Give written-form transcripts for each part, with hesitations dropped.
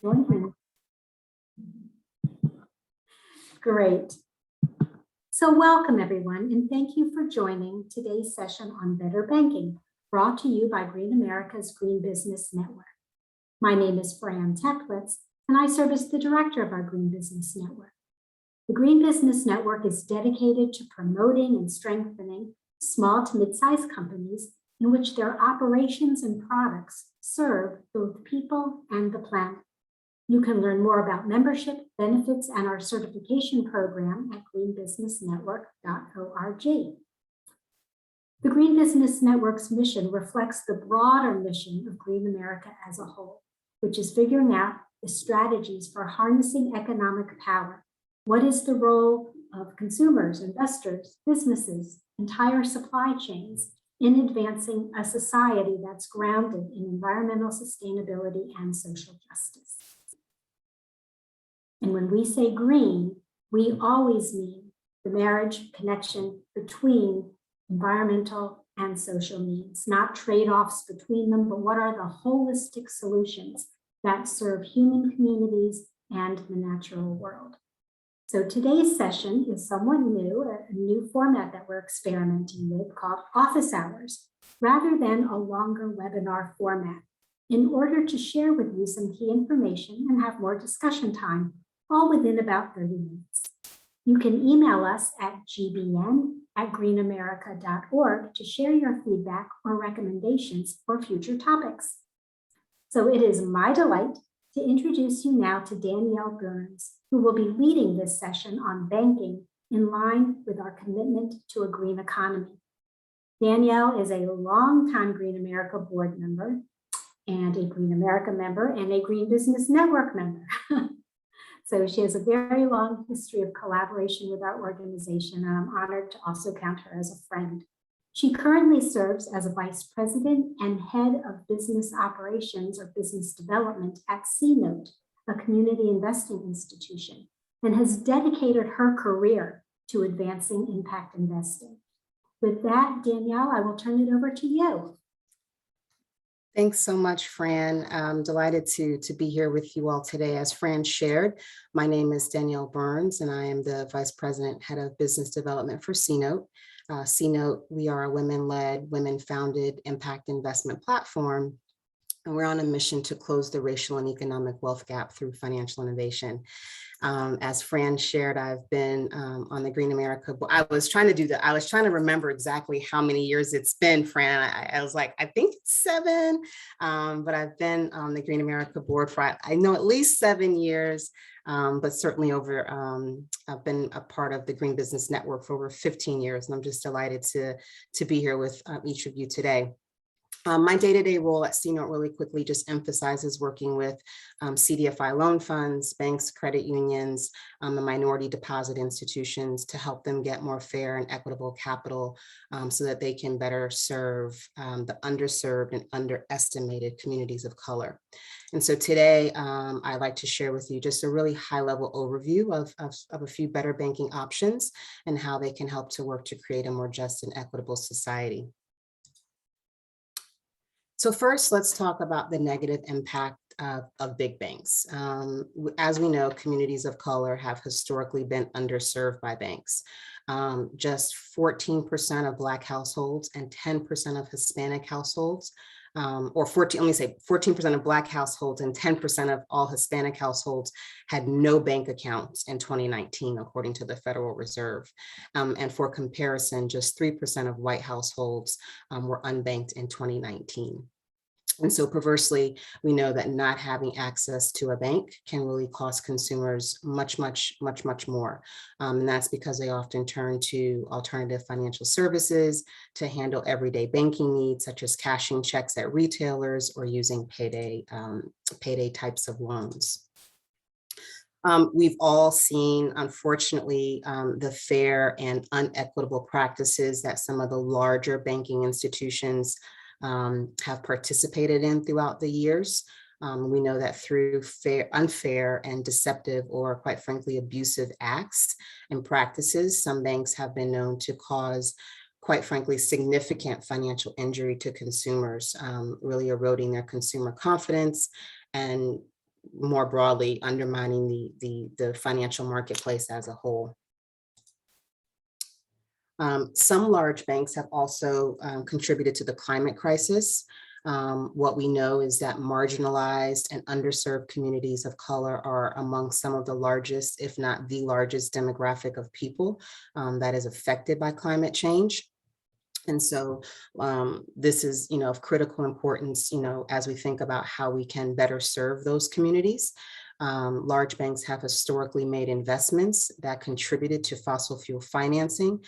Join him. Great. So welcome everyone, and thank you for joining today's session on Better Banking, brought to you by Green America's Green Business Network. My name is Fran Techlitz, and I serve as the director of our Green Business Network. The Green Business Network is dedicated to promoting and strengthening small to mid-sized companies in which their operations and products serve both people and the planet. You can learn more about membership, benefits, and our certification program at greenbusinessnetwork.org. The Green Business Network's mission reflects the broader mission of Green America as a whole, which is figuring out the strategies for harnessing economic power. What is the role of consumers, investors, businesses, entire supply chains in advancing a society that's grounded in environmental sustainability and social justice? And when we say green, we always mean the marriage connection between environmental and social needs, not trade-offs between them, but what are the holistic solutions that serve human communities and the natural world. So today's session is somewhat new, a new format that we're experimenting with called office hours, rather than a longer webinar format, in order to share with you some key information and have more discussion time, all within about 30 minutes. You can email us at gbn@greenamerica.org to share your feedback or recommendations for future topics. So it is my delight to introduce you now to Danielle Burns, who will be leading this session on banking in line with our commitment to a green economy. Danielle is a longtime Green America board member and a Green America member and a Green Business Network member. So she has a very long history of collaboration with our organization, and I'm honored to also count her as a friend. She currently serves as a vice president and head of business operations or business development at C-Note, a community investing institution, and has dedicated her career to advancing impact investing. With that, Danielle, I will turn it over to you. Thanks so much, Fran. I'm delighted to be here with you all today. As Fran shared, my name is Danielle Burns, and I am the Vice President, Head of Business Development for C-Note. C-Note, we are a women-led, women-founded impact investment platform, and we're on a mission to close the racial and economic wealth gap through financial innovation. As Fran shared, I've been on the Green America. I was trying to remember exactly how many years it's been, Fran. I was like, I think it's 7, but I've been on the Green America board for, I know at least 7 years, but certainly I've been a part of the Green Business Network for over 15 years, and I'm just delighted to be here with each of you today. My day-to-day role at C-Note really quickly just emphasizes working with CDFI loan funds, banks, credit unions, and minority deposit institutions to help them get more fair and equitable capital so that they can better serve the underserved and underestimated communities of color. And so today, I'd like to share with you just a really high-level overview of a few better banking options and how they can help to work to create a more just and equitable society. So first, let's talk about the negative impact of big banks. As we know, communities of color have historically been underserved by banks. Just 14% of Black households and 10% of Hispanic households, or 14% of Black households and 10% of all Hispanic households had no bank accounts in 2019, according to the Federal Reserve. And for comparison, just 3% of white households were unbanked in 2019. And so perversely, we know that not having access to a bank can really cost consumers much more. And that's because they often turn to alternative financial services to handle everyday banking needs, such as cashing checks at retailers or using payday types of loans. We've all seen, unfortunately, the fair and unequitable practices that some of the larger banking institutions have participated in throughout the years. We know that through unfair and deceptive, or quite frankly, abusive acts and practices, some banks have been known to cause, quite frankly, significant financial injury to consumers, really eroding their consumer confidence and more broadly undermining the financial marketplace as a whole. Some large banks have also contributed to the climate crisis. What we know is that marginalized and underserved communities of color are among some of the largest, if not the largest demographic of people that is affected by climate change. And so this is, of critical importance, as we think about how we can better serve those communities. Large banks have historically made investments that contributed to fossil fuel financing,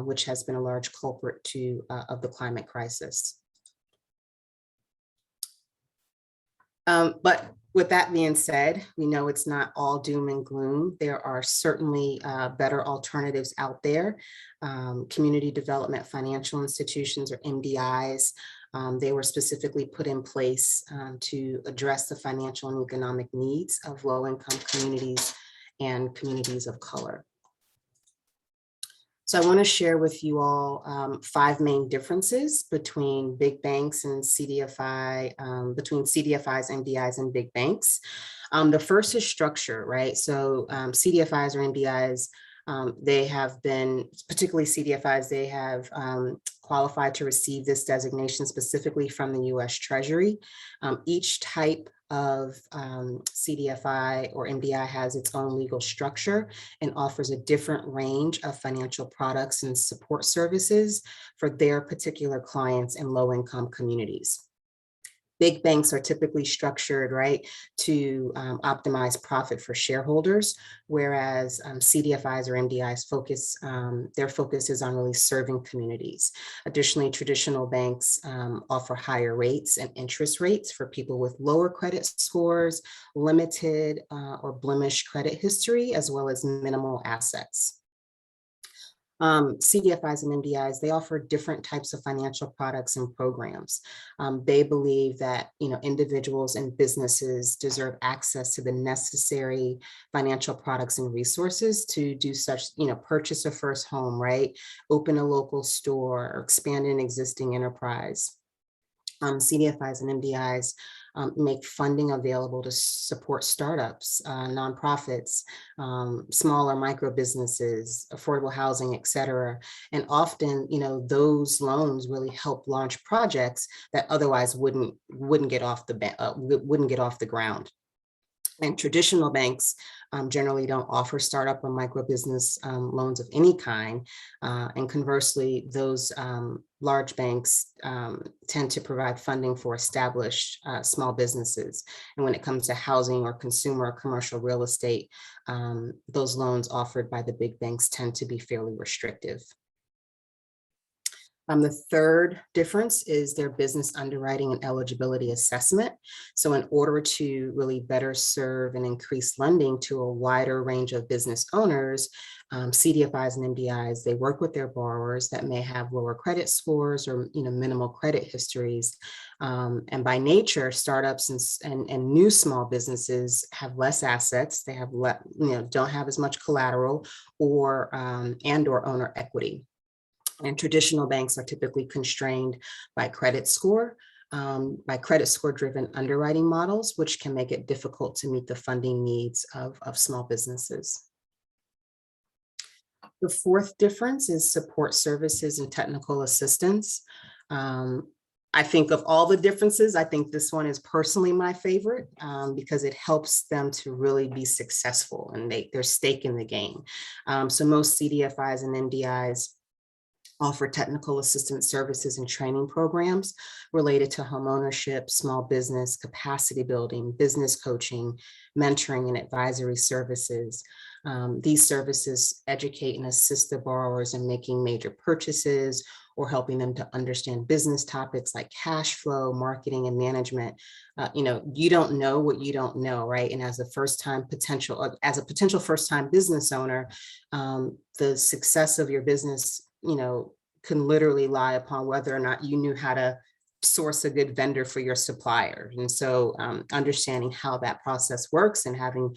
which has been a large culprit of the climate crisis. But with that being said, we know it's not all doom and gloom. There are certainly better alternatives out there. Community development financial institutions, or MDIs, they were specifically put in place to address the financial and economic needs of low-income communities and communities of color. So I want to share with you all 5 main differences between big banks and CDFI, between CDFIs, MDIs, and big banks. The first is structure, right? So CDFIs or MDIs, they have been, particularly CDFIs, they have qualified to receive this designation specifically from the US Treasury. Each type of CDFI or MDI has its own legal structure and offers a different range of financial products and support services for their particular clients in low-income communities. Big banks are typically structured, right, to optimize profit for shareholders, whereas CDFIs or MDIs their focus is on really serving communities. Additionally, traditional banks offer higher rates and interest rates for people with lower credit scores, limited or blemished credit history, as well as minimal assets. CDFIs and MDIs, they offer different types of financial products and programs. They believe that individuals and businesses deserve access to the necessary financial products and resources to do such, purchase a first home, right? Open a local store or expand an existing enterprise. CDFIs and MDIs make funding available to support startups, nonprofits, smaller micro businesses, affordable housing, et cetera. And often, those loans really help launch projects that otherwise wouldn't get off the ground. And traditional banks generally don't offer startup or micro business loans of any kind. And conversely, those large banks tend to provide funding for established small businesses. And when it comes to housing or consumer or commercial real estate, those loans offered by the big banks tend to be fairly restrictive. The third difference is their business underwriting and eligibility assessment. So in order to really better serve and increase lending to a wider range of business owners, CDFIs and MDIs, they work with their borrowers that may have lower credit scores or minimal credit histories. And by nature, startups and new small businesses have less assets. They have don't have as much collateral or owner equity. And traditional banks are typically constrained by credit score driven underwriting models, which can make it difficult to meet the funding needs of small businesses. The fourth difference is support services and technical assistance. I think of all the differences, I think this one is personally my favorite because it helps them to really be successful and their stake in the game. So most CDFIs and MDIs offer technical assistance services and training programs related to homeownership, small business, capacity building, business coaching, mentoring, and advisory services. These services educate and assist the borrowers in making major purchases or helping them to understand business topics like cash flow, marketing, and management. You don't know what you don't know, right? And as a potential first-time business owner, the success of your business can literally lie upon whether or not you knew how to source a good vendor for your supplier. And so understanding how that process works and having,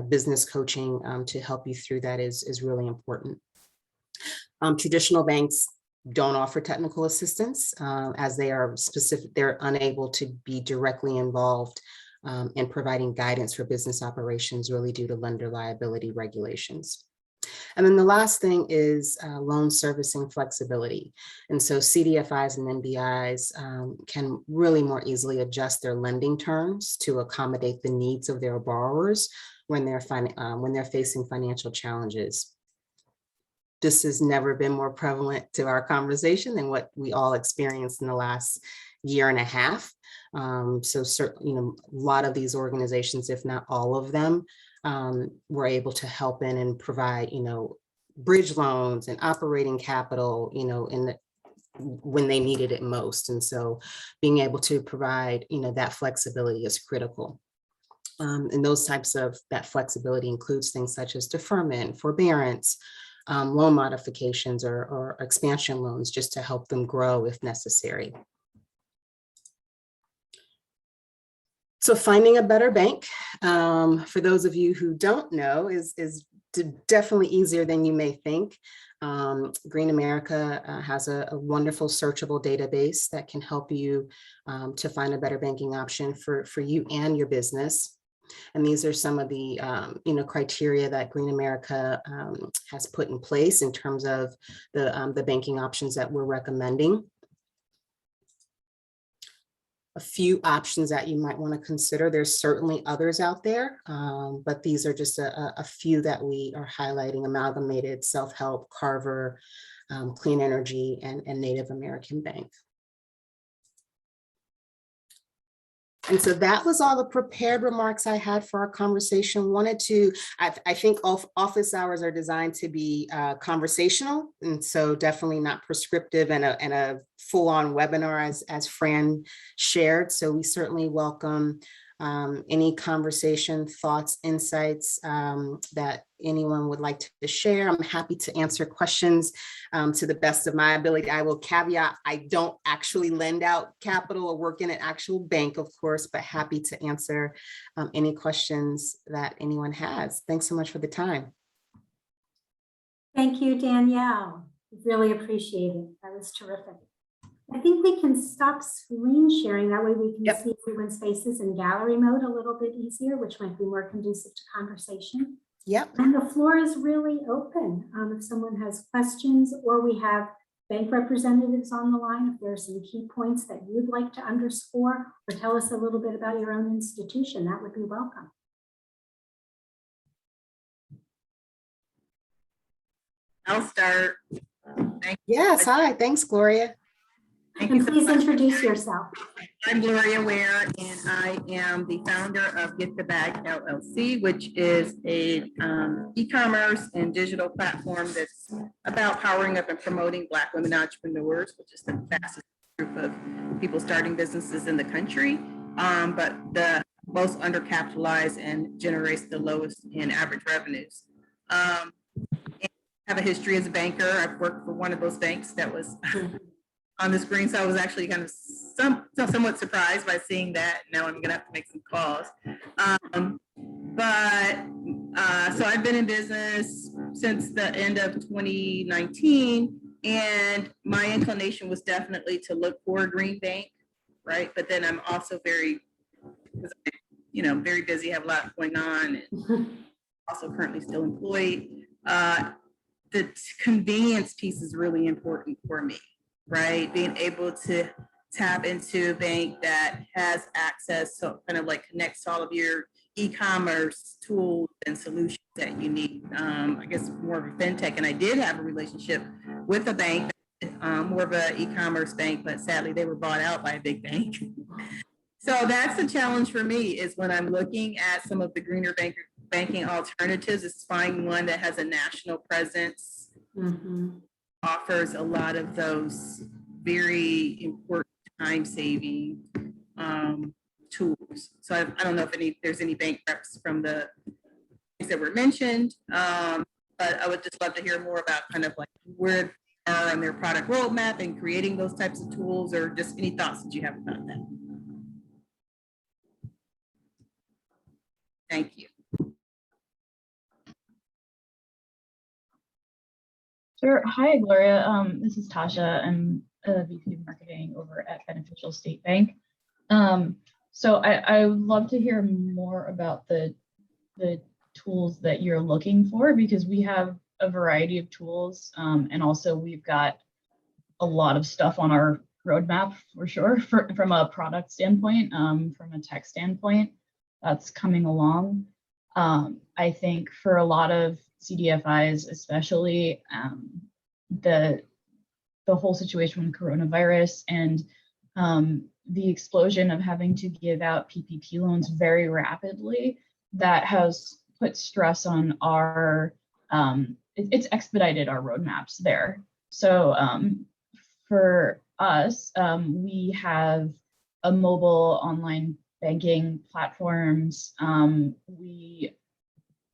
business coaching to help you through that is really important. Traditional banks don't offer technical assistance as they're unable to be directly involved and providing guidance for business operations really due to lender liability regulations. And then the last thing is loan servicing flexibility. And so CDFIs and NBIs can really more easily adjust their lending terms to accommodate the needs of their borrowers when they're facing financial challenges. This has never been more prevalent to our conversation than what we all experienced in the last year and a half. So certainly, a lot of these organizations, if not all of them, were able to help in and provide, bridge loans and operating capital, when they needed it most. And so being able to provide, that flexibility is critical. And those types of that flexibility includes things such as deferment, forbearance, loan modifications or expansion loans, just to help them grow if necessary. So finding a better bank, for those of you who don't know, is definitely easier than you may think. Green America has a wonderful searchable database that can help you to find a better banking option for you and your business. And these are some of the criteria that Green America has put in place in terms of the banking options that we're recommending. A few options that you might want to consider. There's certainly others out there, but these are just a few that we are highlighting: Amalgamated, Self-Help, Carver, Clean Energy, and Native American Bank. And so that was all the prepared remarks I had for our conversation. I think office hours are designed to be conversational, and so definitely not prescriptive and a full-on webinar as Fran shared. So we certainly welcome any conversation, thoughts, insights that anyone would like to share. I'm happy to answer questions to the best of my ability. I will caveat, I don't actually lend out capital or work in an actual bank, of course, but happy to answer any questions that anyone has. Thanks so much for the time. Thank you, Danielle. Really appreciate it. That was terrific. I think we can stop screen sharing. That way we can see everyone's faces in gallery mode a little bit easier, which might be more conducive to conversation. Yep. And the floor is really open. If someone has questions, or we have bank representatives on the line, if there are some key points that you'd like to underscore or tell us a little bit about your own institution, that would be welcome. I'll start. Yes, hi, thanks, Gloria. And please introduce yourself. I'm Gloria Ware, and I am the founder of Get the Bag LLC, which is a e-commerce and digital platform that's about powering up and promoting Black women entrepreneurs, which is the fastest group of people starting businesses in the country, but the most undercapitalized and generates the lowest in average revenues. I have a history as a banker. I've worked for one of those banks that was on the screen, so I was actually kind of somewhat surprised by seeing that. Now I'm gonna have to make some calls. So I've been in business since the end of 2019, and my inclination was definitely to look for a green bank, right? But then I'm also very busy, have a lot going on, and also currently still employed. The convenience piece is really important for me. Right, being able to tap into a bank that has access, so kind of like connects to all of your e-commerce tools and solutions that you need. I guess more of a fintech, and I did have a relationship with a bank, more of an e-commerce bank, but sadly they were bought out by a big bank. So that's the challenge for me, is when I'm looking at some of the greener banking alternatives, is finding one that has a national presence. Mm-hmm. Offers a lot of those very important time-saving tools. So I don't know if there's any bank reps from the things that were mentioned, but I would just love to hear more about kind of like where they are on their product roadmap and creating those types of tools, or just any thoughts that you have about that. Thank you. Sure. Hi, Gloria. This is Tasha. I'm a VP of Marketing over at Beneficial State Bank. So I would love to hear more about the tools that you're looking for, because we have a variety of tools, and also we've got a lot of stuff on our roadmap for sure, from a product standpoint, from a tech standpoint, that's coming along. I think for a lot of CDFIs, especially, the whole situation with coronavirus and the explosion of having to give out PPP loans very rapidly, that has put stress on our, it's expedited our roadmaps there. So for us, we have a mobile online banking platforms. We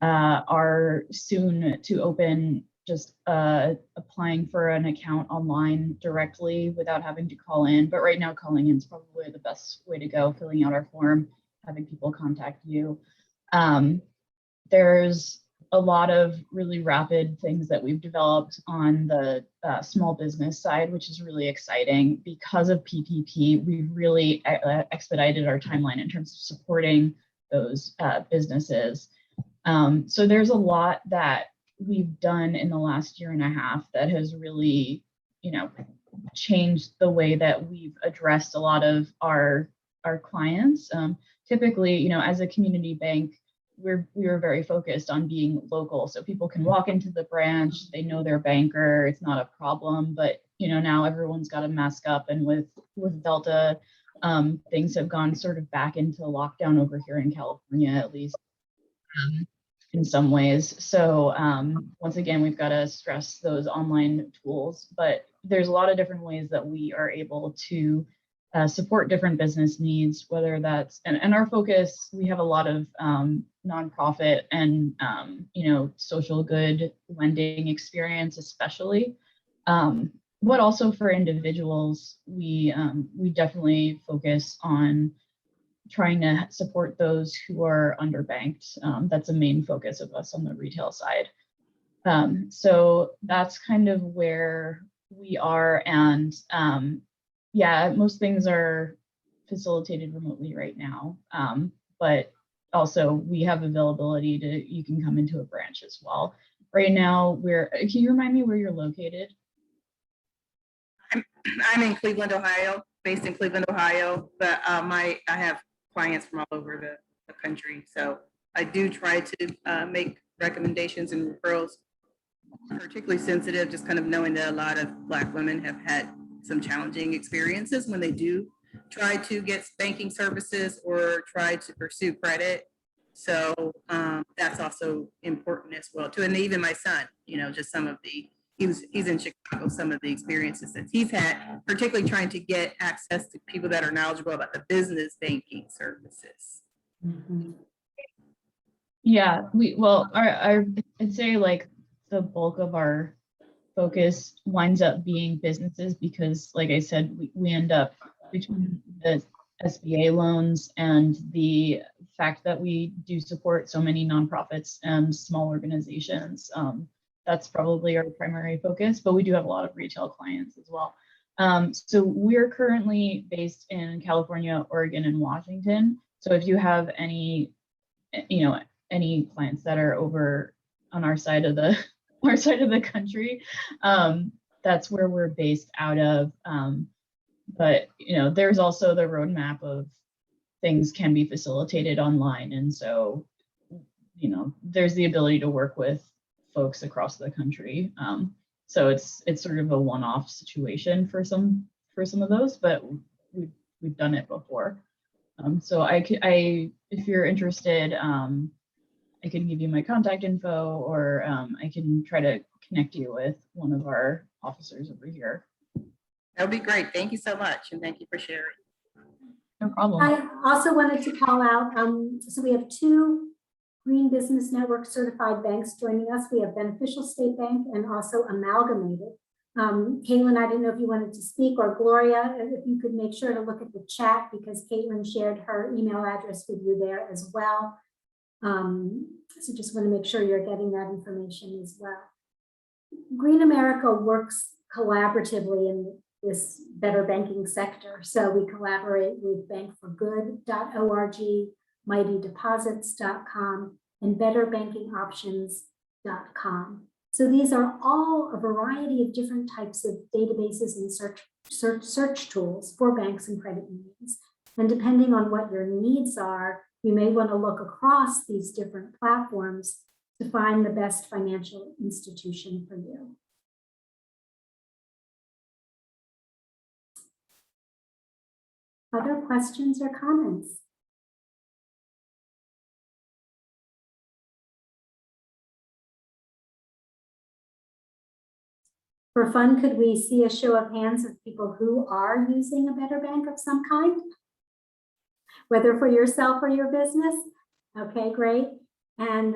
are soon to open just applying for an account online directly without having to call in. But right now, calling in is probably the best way to go, filling out our form, having people contact you. There's a lot of really rapid things that we've developed on the small business side, which is really exciting. Because of PPP, we've really expedited our timeline in terms of supporting those businesses. So there's a lot that we've done in the last year and a half that has really, changed the way that we've addressed a lot of our clients. Typically, as a community bank, we are very focused on being local, so people can walk into the branch, they know their banker, it's not a problem. But now everyone's got to mask up, and with Delta, things have gone sort of back into lockdown over here in California, at least in some ways. So once again, we've got to stress those online tools, but there's a lot of different ways that we are able to support different business needs, whether that's, and our focus, we have a lot of nonprofit and, social good lending experience, especially, but also for individuals, we definitely focus on trying to support those who are underbanked. That's a main focus of us on the retail side. So that's kind of where we are. And yeah, most things are facilitated remotely right now. But also we have availability you can come into a branch as well. Right now, can you remind me where you're located? I'm in Cleveland, Ohio, based in Cleveland, Ohio, but I have clients from all over the country. So I do try to make recommendations and referrals, particularly sensitive, just kind of knowing that a lot of Black women have had some challenging experiences when they do try to get banking services or try to pursue credit. So that's also important as well too. And even my son, just some of he's in Chicago, some of the experiences that he's had, particularly trying to get access to people that are knowledgeable about the business banking services. Mm-hmm. Yeah, I'd say like the bulk of our focus winds up being businesses, because like I said, we end up between the SBA loans and the fact that we do support so many nonprofits and small organizations. That's probably our primary focus, but we do have a lot of retail clients as well. So we're currently based in California, Oregon, and Washington. So if you have any clients that are over on our side of the country, that's where we're based out of. But there's also the roadmap of things can be facilitated online, and so there's the ability to work with folks across the country. So it's sort of a one-off situation for some of those, but we've done it before. So if you're interested, I can give you my contact info, or I can try to connect you with one of our officers over here. That would be great. Thank you so much. And thank you for sharing. No problem. I also wanted to call out, so we have 2 Green Business Network certified banks joining us. We have Beneficial State Bank and also Amalgamated. Caitlin, I didn't know if you wanted to speak, or Gloria, if you could make sure to look at the chat, because Caitlin shared her email address with you there as well. So just want to make sure you're getting that information as well. Green America works collaboratively, and this better banking sector. So we collaborate with bankforgood.org, mightydeposits.com, and betterbankingoptions.com. So these are all a variety of different types of databases and search tools for banks and credit unions. And depending on what your needs are, you may want to look across these different platforms to find the best financial institution for you. Other questions or comments? For fun, could we see a show of hands of people who are using a better bank of some kind? Whether for yourself or your business? Okay, great. And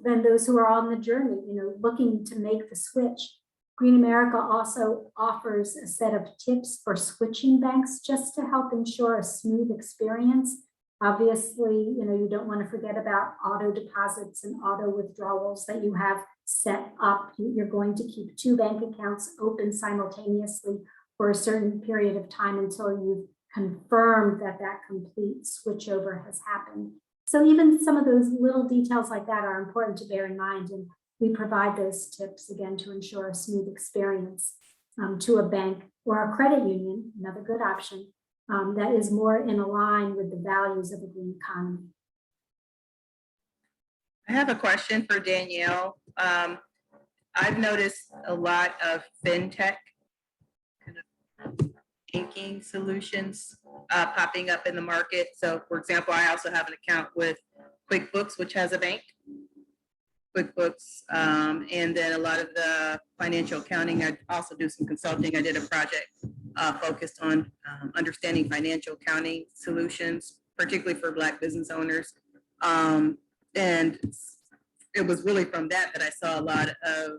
then those who are on the journey, looking to make the switch. Green America also offers a set of tips for switching banks just to help ensure a smooth experience. Obviously, you don't want to forget about auto deposits and auto withdrawals that you have set up. You're going to keep 2 bank accounts open simultaneously for a certain period of time until you've confirmed that that complete switchover has happened. So even some of those little details like that are important to bear in mind. And we provide those tips again to ensure a smooth experience to a bank or a credit union, another good option, that is more in line with the values of a green economy. I have a question for Danielle. I've noticed a lot of Fintech kind of banking solutions popping up in the market. So for example, I also have an account with QuickBooks, which has a bank. QuickBooks, and then a lot of the financial accounting. I also do some consulting. I did a project focused on understanding financial accounting solutions, particularly for Black business owners. And it was really from that I saw a lot of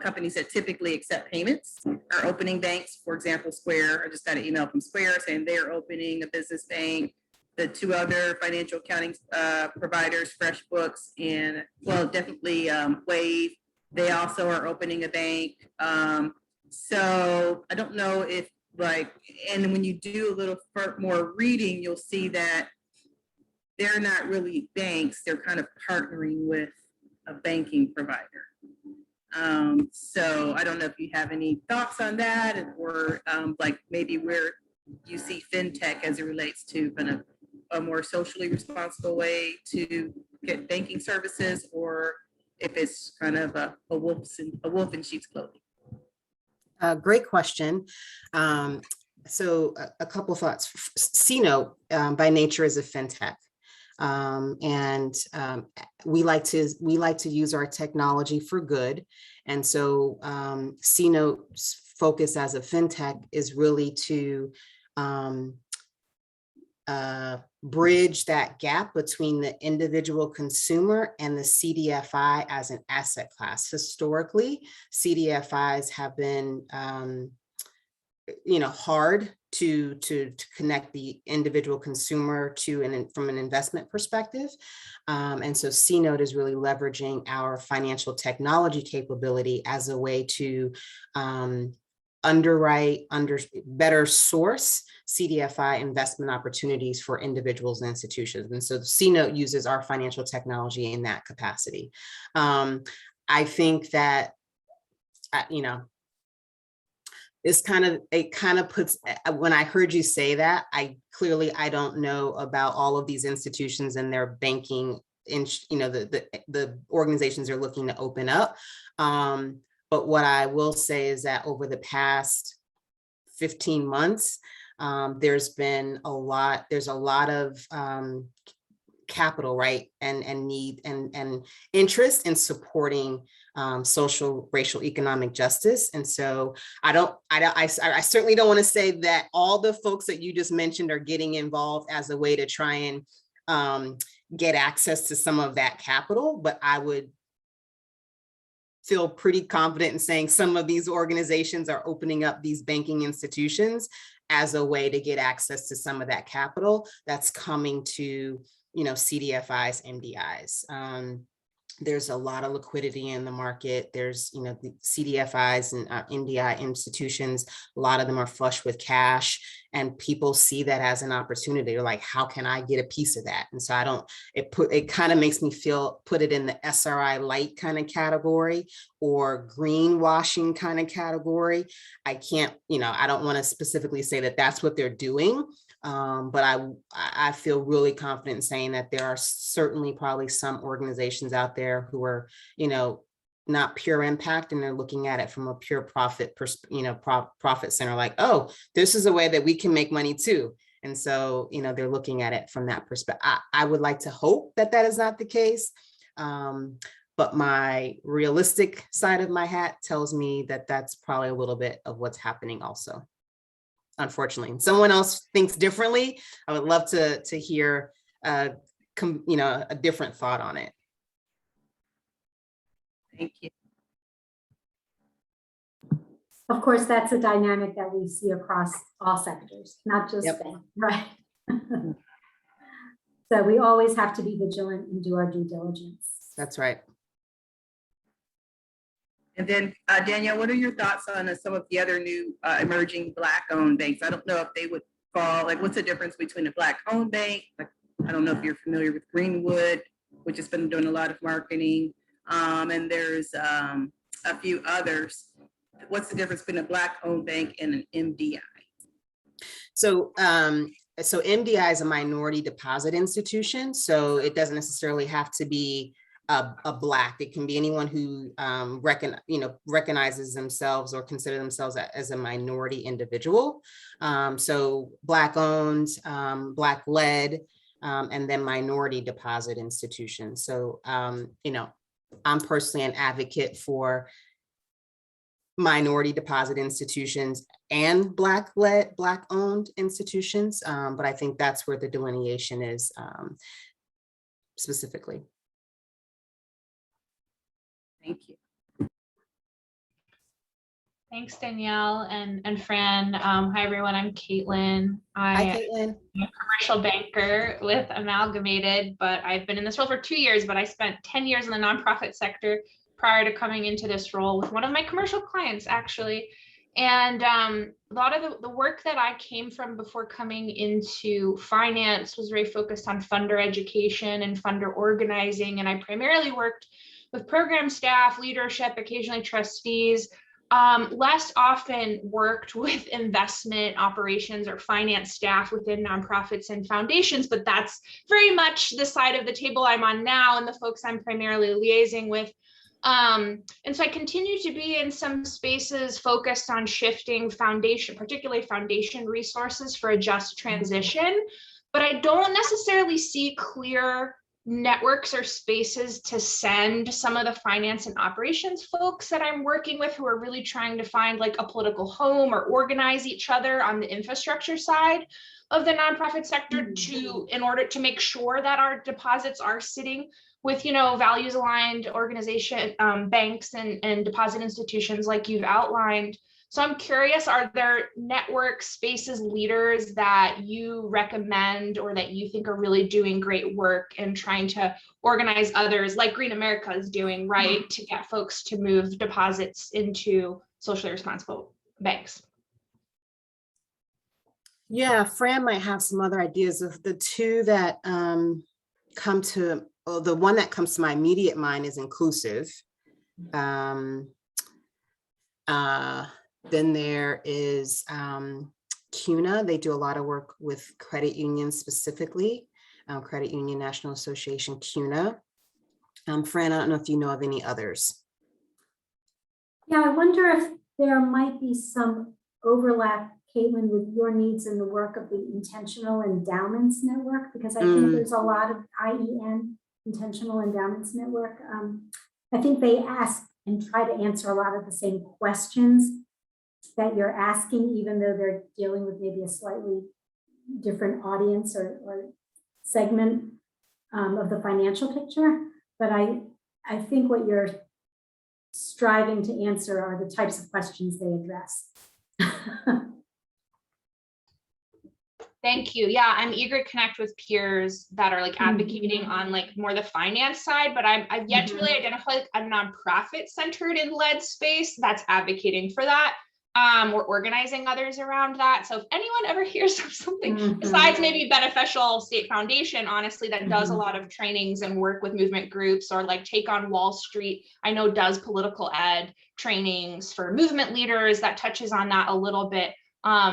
companies that typically accept payments are opening banks. For example, Square. I just got an email from Square saying they're opening a business bank. The 2 other financial accounting providers, FreshBooks and definitely Wave, they also are opening a bank. So I don't know if and when you do a little more reading, you'll see that they're not really banks. They're kind of partnering with a banking provider. So I don't know if you have any thoughts on that, or maybe where you see Fintech as it relates to kind of a more socially responsible way to get banking services, or if it's kind of a wolf in sheep's clothing. Great question. So a couple thoughts. CNote by nature is a fintech. And we like to use our technology for good. And so CNote's focus as a fintech is really to bridge that gap between the individual consumer and the CDFI as an asset class. Historically, CDFIs have been hard to connect the individual consumer to from an investment perspective. And so CNote is really leveraging our financial technology capability as a way to better source CDFI investment opportunities for individuals and institutions. And so CNote uses our financial technology in that capacity. I think that, it kind of puts, when I heard you say that, I don't know about all of these institutions and their banking, the organizations are looking to open up. But what I will say is that over the past 15 months, there's a lot of capital, right, and need and interest in supporting social, racial, economic justice. And so I certainly don't want to say that all the folks that you just mentioned are getting involved as a way to try and get access to some of that capital, but I would feel pretty confident in saying some of these organizations are opening up these banking institutions as a way to get access to some of that capital that's coming to, CDFIs, MDIs. There's a lot of liquidity in the market. There's, the CDFIs and NDI institutions, a lot of them are flush with cash, and people see that as an opportunity. They're like, how can I get a piece of that? And so it kind of makes me put it in the SRI light kind of category or greenwashing kind of category. I can't, I don't want to specifically say that that's what they're doing. But I feel really confident in saying that there are certainly probably some organizations out there who are, not pure impact, and they're looking at it from a pure profit, profit center, like, oh, this is a way that we can make money too. And so, they're looking at it from that perspective. I would like to hope that that is not the case. But my realistic side of my hat tells me that that's probably a little bit of what's happening also. Unfortunately, someone else thinks differently. I would love to hear, a different thought on it. Thank you. Of course, that's a dynamic that we see across all sectors, not just bank, right? So we always have to be vigilant and do our due diligence. That's right. And then Danielle, what are your thoughts on some of the other new emerging Black-owned banks? I don't know if they would fall, like, what's the difference between a Black-owned bank? Like, I don't know if you're familiar with Greenwood, which has been doing a lot of marketing. And there's a few others. What's the difference between a Black-owned bank and an MDI? So MDI is a minority deposit institution. So it doesn't necessarily have to be a Black. It can be anyone who recognizes themselves or consider themselves as a minority individual. So Black owned, Black led, and then minority deposit institutions. So I'm personally an advocate for minority deposit institutions and Black led, Black owned institutions. But I think that's where the delineation is specifically. Thank you. Thanks, Danielle and Fran. Hi, everyone. I'm Caitlin. Hi, Caitlin. I'm a commercial banker with Amalgamated, but I've been in this role for 2 years, but I spent 10 years in the nonprofit sector prior to coming into this role with one of my commercial clients, actually. And a lot of the work that I came from before coming into finance was very focused on funder education and funder organizing. And I primarily worked with program staff, leadership, occasionally trustees, less often worked with investment operations or finance staff within nonprofits and foundations, but that's very much the side of the table I'm on now and the folks I'm primarily liaising with. And so I continue to be in some spaces focused on shifting foundation, particularly foundation resources for a just transition, but I don't necessarily see clear networks or spaces to send some of the finance and operations folks that I'm working with who are really trying to find like a political home or organize each other on the infrastructure side of the nonprofit sector in order to make sure that our deposits are sitting with, values aligned organization, banks and deposit institutions like you've outlined. So I'm curious, are there network spaces, leaders that you recommend or that you think are really doing great work and trying to organize others like Green America is doing, right, to get folks to move deposits into socially responsible banks? Yeah, Fran might have some other ideas. Of the two that the one that comes to my immediate mind is inclusive. Then there is CUNA. They do a lot of work with credit unions specifically, Credit Union National Association, CUNA. Fran, I don't know if you know of any others. Yeah, I wonder if there might be some overlap, Caitlin, with your needs in the work of the Intentional Endowments Network, because I think there's a lot of IEN, Intentional Endowments Network. I think they ask and try to answer a lot of the same questions that you're asking, even though they're dealing with maybe a slightly different audience or segment of the financial picture. But I think what you're striving to answer are the types of questions they address. Thank you. Yeah, I'm eager to connect with peers that are like advocating on like more the finance side, but I've yet to really identify like a nonprofit centered and led space that's advocating for that. We're organizing others around that. So if anyone ever hears of something besides maybe Beneficial State Foundation, honestly, that does a lot of trainings and work with movement groups, or like Take on Wall Street, I know does political ed trainings for movement leaders that touches on that a little bit.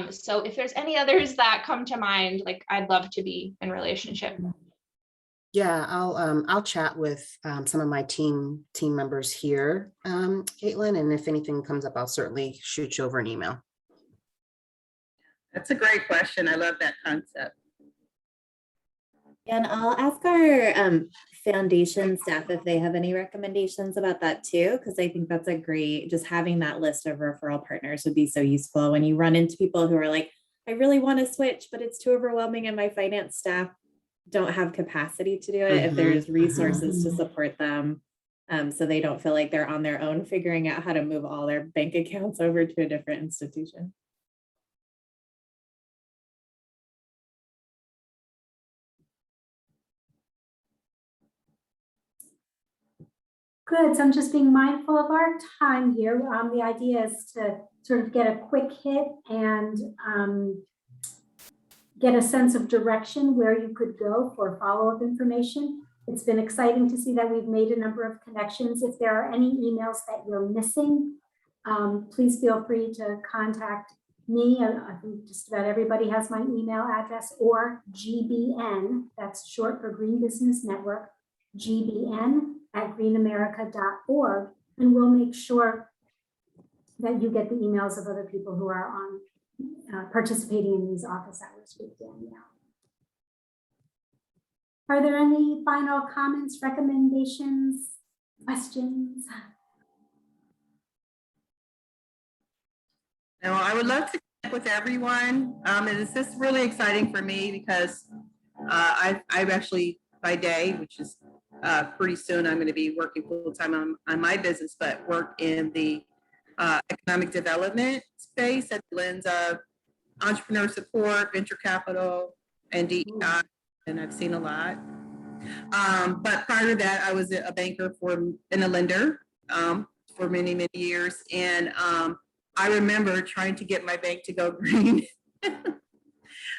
So if there's any others that come to mind, like I'd love to be in relationship. Yeah, I'll chat with some of my team members here, Caitlin, and if anything comes up, I'll certainly shoot you over an email. That's a great question. I love that concept. And I'll ask our foundation staff if they have any recommendations about that too, because I think that's a great, just having that list of referral partners would be so useful when you run into people who are like, I really want to switch, but it's too overwhelming and my finance staff don't have capacity to do it. If there's resources to support them, so they don't feel like they're on their own figuring out how to move all their bank accounts over to a different institution. Good. So I'm just being mindful of our time here. The idea is to sort of get a quick hit and get a sense of direction where you could go for follow-up information. It's been exciting to see that we've made a number of connections. If there are any emails that you're missing, please feel free to contact me. I think just about everybody has my email address, or GBN, that's short for Green Business Network, gbn@greenamerica.org, and we'll make sure that you get the emails of other people who are on participating in these office hours with Danielle. Are there any final comments, recommendations, questions? No, I would love to connect with everyone. It's just really exciting for me because I've actually, by day, which is pretty soon, I'm going to be working full time on my business, but work in the economic development space at the lens of entrepreneur support, venture capital, and DEI, and I've seen a lot. But prior to that, I was a banker and a lender for many, many years. And I remember trying to get my bank to go green.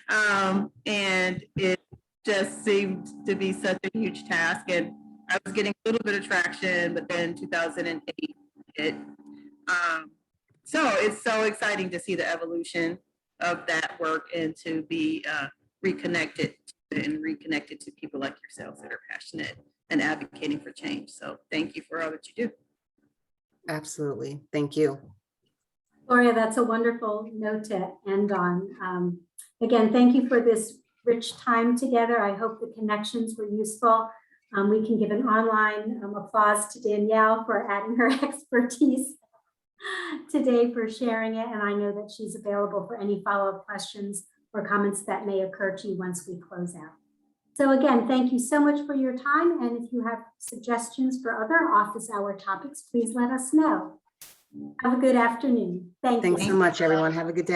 And it just seemed to be such a huge task. And I was getting a little bit of traction, but then 2008 hit. So it's so exciting to see the evolution of that work and to be reconnected to people like yourselves that are passionate and advocating for change. So thank you for all that you do. Absolutely. Thank you. Gloria, that's a wonderful note to end on. Again, thank you for this rich time together. I hope the connections were useful. We can give an online applause to Danielle for adding her expertise today, for sharing it. And I know that she's available for any follow-up questions or comments that may occur to you once we close out. So again, thank you so much for your time. And if you have suggestions for other office hour topics, please let us know. Have a good afternoon. Thank you. Thanks so much, everyone. Have a good day.